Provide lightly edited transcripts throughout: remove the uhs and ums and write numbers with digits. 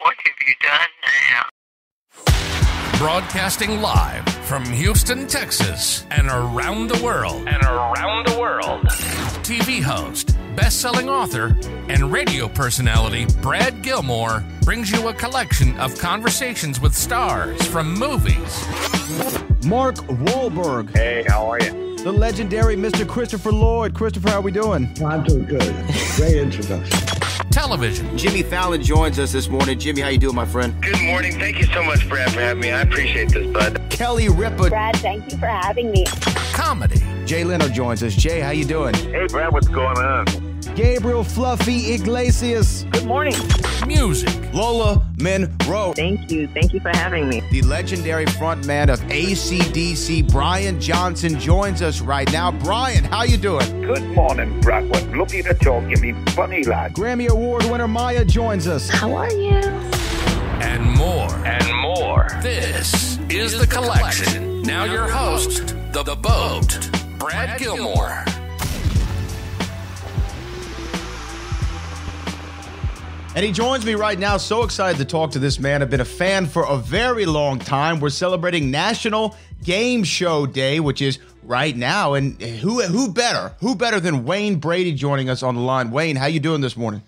What have you done now? Broadcasting live from Houston, Texas, and around the world. TV host, best-selling author, and radio personality Brad Gilmore brings you a collection of conversations with stars from movies. Mark Wahlberg. Hey, how are you? The legendary Mr. Christopher Lloyd. Christopher, how are we doing? I'm doing good. Great introduction. Television. Jimmy Fallon joins us this morning. Jimmy, how you doing, my friend? Good morning. Thank you so much, Brad, for having me. I appreciate this, bud. Kelly Ripa. Brad, thank you for having me. Comedy. Jay Leno joins us. Jay, how you doing? Hey, Brad, what's going on? Gabriel Fluffy Iglesias. Good morning. Music. Lola Monroe. Thank you. Thank you for having me. The legendary frontman of AC/DC, Brian Johnson, joins us right now. Brian, how you doing? Good morning, Brad. What looking at y'all give me funny, lad. Grammy Award winner Maya joins us. How are you? And more. This is The Collection. Now your host, The Boat, Brad Gilmore. And he joins me right now. So excited to talk to this man. I've been a fan for a very long time. We're celebrating National Game Show Day, which is right now. And who better than Wayne Brady joining us on the line? Wayne, how you doing this morning?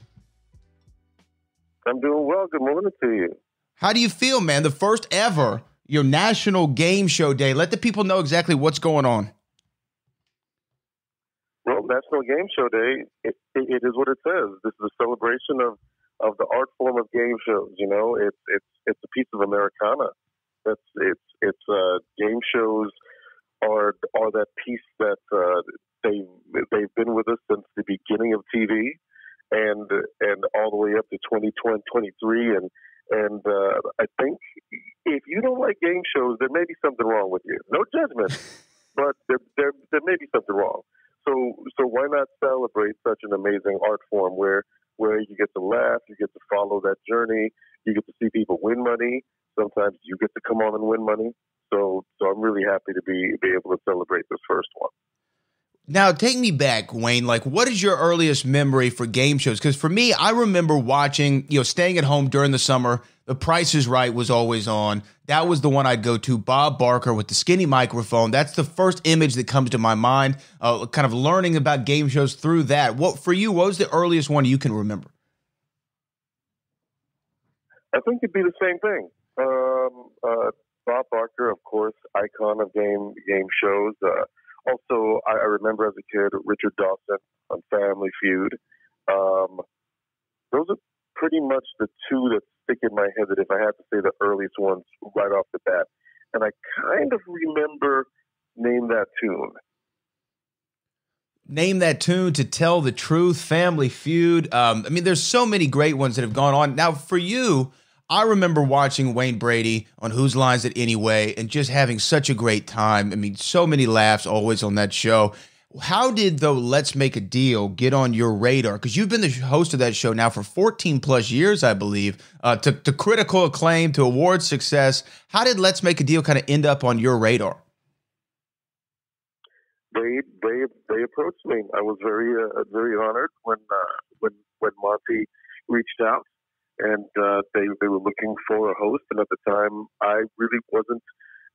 I'm doing well. Good morning to you. How do you feel, man? The first ever National Game Show Day. Let the people know exactly what's going on. Well, National Game Show Day, it is what it says. This is a celebration of the art form of game shows. You know, it's a piece of Americana. Game shows are that piece that they've been with us since the beginning of TV, and all the way up to 2023. And I think if you don't like game shows, there may be something wrong with you. No judgment, but there may be something wrong. So why not celebrate such an amazing art form where you get to laugh, you get to follow that journey, you get to see people win money. Sometimes you get to come on and win money. So I'm really happy to be able to celebrate this first one. Now, take me back, Wayne. Like, what is your earliest memory for game shows? Because for me, I remember watching, staying at home during the summer. The Price is Right was always on. That was the one I'd go to. Bob Barker with the skinny microphone. That's the first image that comes to my mind. Kind of learning about game shows through that. What was the earliest one you can remember? I think it'd be the same thing. Bob Barker, of course, icon of game shows. Also, I remember as a kid, Richard Dawson on Family Feud. Those are pretty much the two that stick in my head that if I had to say the earliest ones right off the bat. And I kind of remember Name That Tune. Name That Tune, To Tell the Truth, Family Feud. There's so many great ones that have gone on. Now, for you, I remember watching Wayne Brady on Whose Lines It Anyway and just having such a great time. So many laughs always on that show. How did, though, Let's Make a Deal get on your radar? Because you've been the host of that show now for 14 plus years, I believe, to critical acclaim, to award success. How did Let's Make a Deal kind of end up on your radar? They approached me. I was very honored when Monty reached out. And they were looking for a host, and at the time, I really wasn't.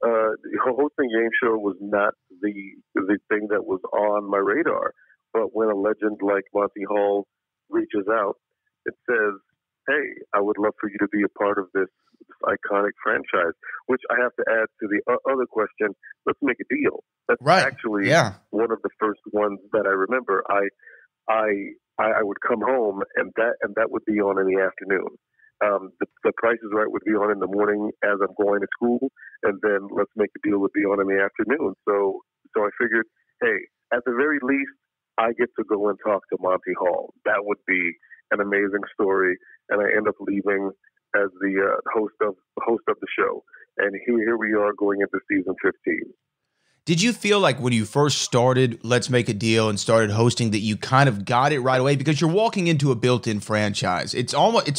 Hosting a game show was not the thing that was on my radar. But when a legend like Monty Hall reaches out, it says, "Hey, I would love for you to be a part of this iconic franchise." Which I have to add to the other question. Let's make a deal. That's right. Actually one of the first ones that I remember. I would come home and that would be on in the afternoon. The Price is Right would be on in the morning as I'm going to school, and then Let's Make a Deal would be on in the afternoon. So I figured, hey, at the very least, I get to go and talk to Monty Hall. That would be an amazing story, and I end up leaving as the host of the show. And here we are going into season 15. Did you feel like when you first started Let's Make a Deal and started hosting that you kind of got it right away? Because you're walking into a built-in franchise. It's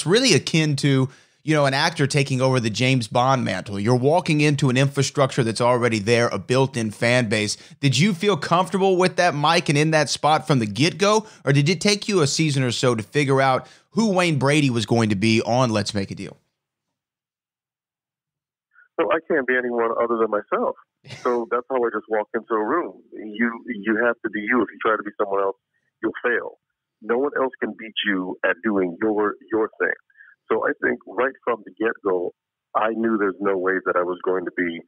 really akin to, an actor taking over the James Bond mantle. You're walking into an infrastructure that's already there, a built-in fan base. Did you feel comfortable with that mic and in that spot from the get-go? Or did it take you a season or so to figure out who Wayne Brady was going to be on Let's Make a Deal? So I can't be anyone other than myself. So that's how I just walk into a room. You have to be you. If you try to be someone else, you'll fail. No one else can beat you at doing your thing. So I think right from the get go, I knew there's no way that I was going to be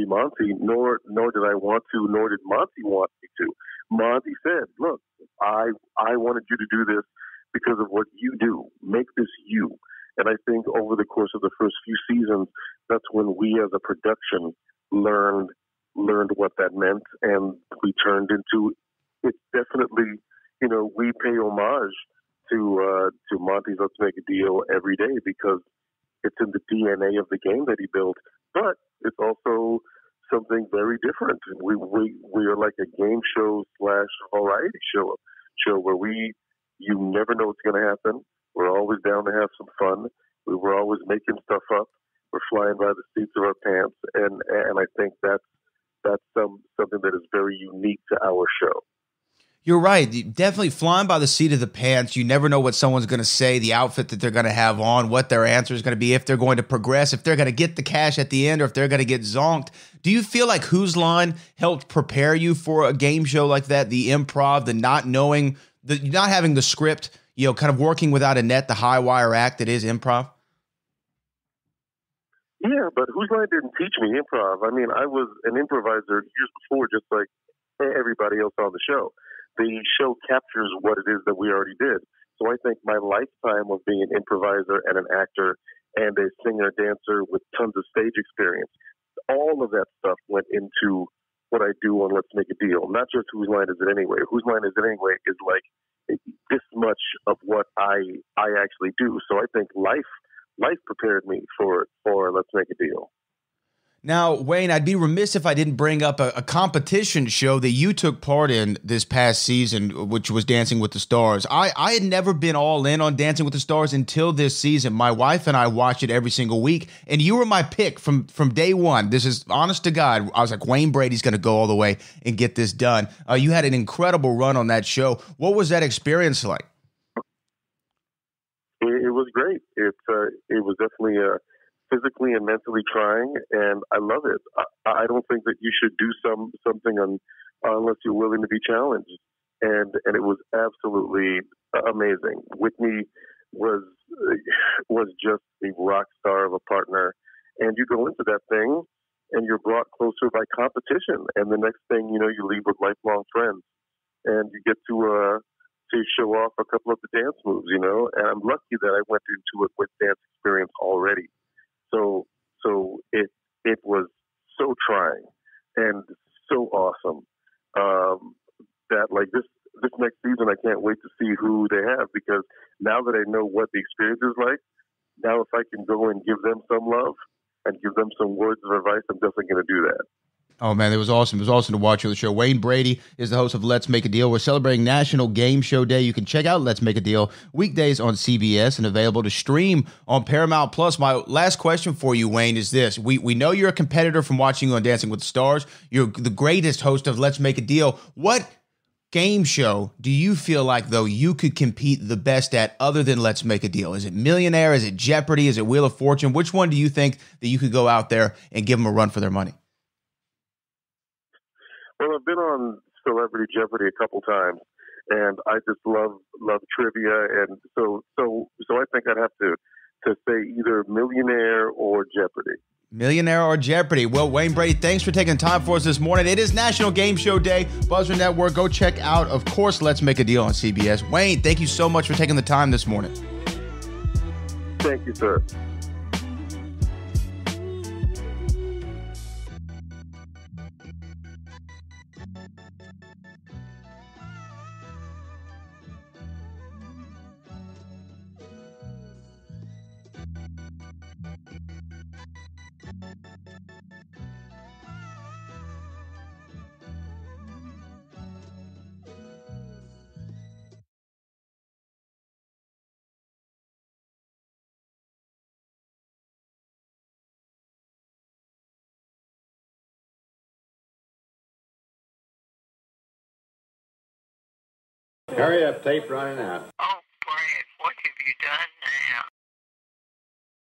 Monty, nor did I want to, nor did Monty want me to. Monty said, "Look, I wanted you to do this because of what you do. Make this you." And I think over the course of the first few seasons, that's when we as a production learned what that meant, and we turned into it. Definitely, we pay homage to Monty's Let's Make a Deal every day because it's in the DNA of the game that he built. But it's also something very different. We are like a game show / variety show where you never know what's going to happen. We're always down to have some fun. We were always making stuff up. We're flying by the seats of our pants, and I think that's something that is very unique to our show. You're right. Definitely flying by the seat of the pants. You never know what someone's going to say, the outfit that they're going to have on, what their answer is going to be, if they're going to progress, if they're going to get the cash at the end, or if they're going to get zonked. Do you feel like Whose Line helped prepare you for a game show like that? The improv, the not knowing, the not having the script, kind of working without a net, the high wire act that is improv? Yeah, but Whose Line didn't teach me improv. I mean, I was an improviser years before, just like everybody else on the show. The show captures what it is that we already did. So I think my lifetime of being an improviser and an actor and a singer, dancer with tons of stage experience, all of that stuff went into what I do on Let's Make a Deal. Not just Whose Line Is It Anyway? Whose Line Is It Anyway is like this much of what I actually do. So I think life prepared me for Let's Make a Deal. Now, Wayne, I'd be remiss if I didn't bring up a competition show that you took part in this past season, which was Dancing with the Stars. I had never been all in on Dancing with the Stars until this season. My wife and I watch it every single week, and you were my pick from day one. This is honest to God. I was like, Wayne Brady's going to go all the way and get this done. You had an incredible run on that show. What was that experience like? It was great. It was definitely physically and mentally trying, and I love it. I don't think that you should do something unless you're willing to be challenged, and it was absolutely amazing. Whitney was just a rock star of a partner, and you go into that thing and you're brought closer by competition, and the next thing you know, you leave with lifelong friends, and you get to show off a couple of the dance moves, and I'm lucky that I went into it with dance experience already. So it was so trying and so awesome that like this next season I can't wait to see who they have, because now that I know what the experience is like, now if I can go and give them some love and give them some words of advice, I'm definitely going to do that. Oh, man, it was awesome. It was awesome to watch you on the show. Wayne Brady is the host of Let's Make a Deal. We're celebrating National Game Show Day. You can check out Let's Make a Deal weekdays on CBS and available to stream on Paramount Plus. My last question for you, Wayne, is this. We know you're a competitor from watching you on Dancing with the Stars. You're the greatest host of Let's Make a Deal. What game show do you feel like, though, you could compete the best at other than Let's Make a Deal? Is it Millionaire? Is it Jeopardy? Is it Wheel of Fortune? Which one do you think that you could go out there and give them a run for their money? Well, I've been on Celebrity Jeopardy a couple times, and I just love trivia, and so I think I'd have to say either Millionaire or Jeopardy. Millionaire or Jeopardy. Well, Wayne Brady, thanks for taking time for us this morning. It is National Game Show Day. Buzzer Network, go check out, of course, Let's Make a Deal on CBS. Wayne, thank you so much for taking the time this morning. Thank you, sir. Hurry up, tape running out.